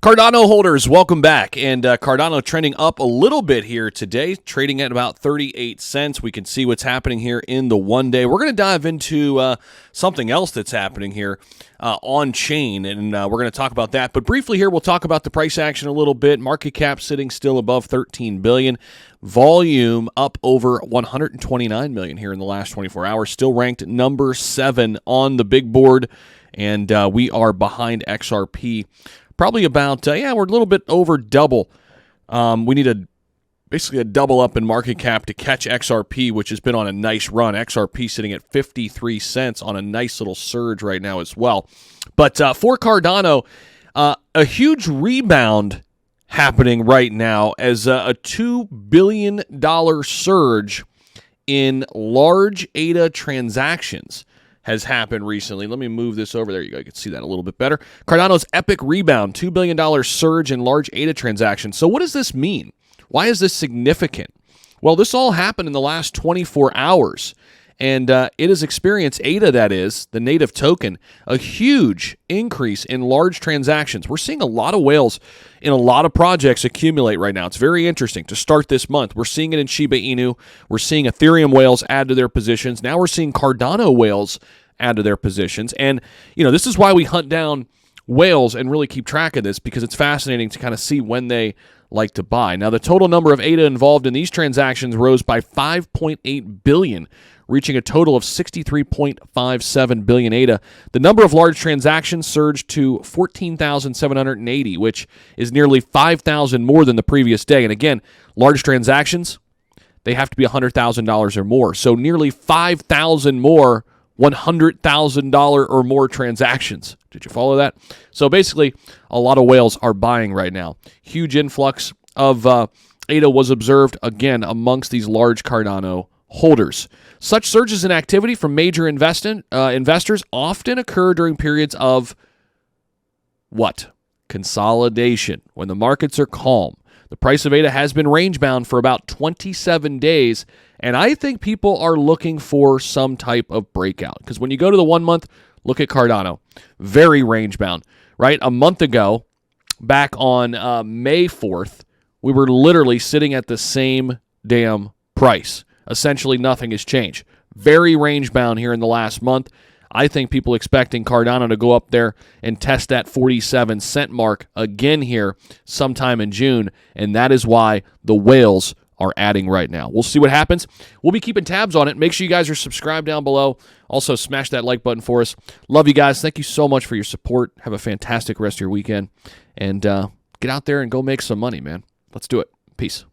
Cardano holders, welcome back. And Cardano trending up a little bit here today, trading at about 38 cents. We can see what's happening here in the one day. We're going to dive into something else that's happening here on chain, and we're going to talk about that. But briefly here, we'll talk about the price action a little bit. Market cap sitting still above 13 billion. Volume up over 129 million here in the last 24 hours. Still ranked number 7 on the big board, and we are behind XRP. Probably about, we're a little bit over double. We need basically a double up in market cap to catch XRP, which has been on a nice run. XRP sitting at 53 cents on a nice little surge right now as well. But for Cardano, a huge rebound happening right now as a $2 billion surge in large ADA transactions has happened recently. Let me move this over. There you go. You can see that a little bit better. Cardano's epic rebound, $2 billion surge in large ADA transactions. So what does this mean? Why is this significant? Well, this all happened in the last 24 hours, and it has experienced, ADA that is, the native token, a huge increase in large transactions. We're seeing a lot of whales in a lot of projects accumulate right now. It's very interesting to start this month. We're seeing it in Shiba Inu. We're seeing Ethereum whales add to their positions. Now we're seeing Cardano whales add to their positions. And, this is why we hunt down whales and really keep track of this, because it's fascinating to kind of see when they like to buy. Now, the total number of ADA involved in these transactions rose by 5.8 billion, reaching a total of 63.57 billion ADA. The number of large transactions surged to 14,780, which is nearly 5,000 more than the previous day. And again, large transactions, they have to be $100,000 or more. So nearly 5,000 more $100,000 or more transactions. Did you follow that? So basically, a lot of whales are buying right now. Huge influx of ADA was observed, again, amongst these large Cardano holders. Such surges in activity from major investors often occur during periods of what? Consolidation, when the markets are calm. The price of ADA has been range-bound for about 27 days, and I think people are looking for some type of breakout. Because when you go to the 1 month, look at Cardano. Very range-bound, right? A month ago, back on May 4th, we were literally sitting at the same damn price. Essentially, nothing has changed. Very range-bound here in the last month. I think people expecting Cardano to go up there and test that 47 cent mark again here sometime in June, and that is why the whales are adding right now. We'll see what happens. We'll be keeping tabs on it. Make sure you guys are subscribed down below. Also, smash that like button for us. Love you guys. Thank you so much for your support. Have a fantastic rest of your weekend, and get out there and go make some money, man. Let's do it. Peace.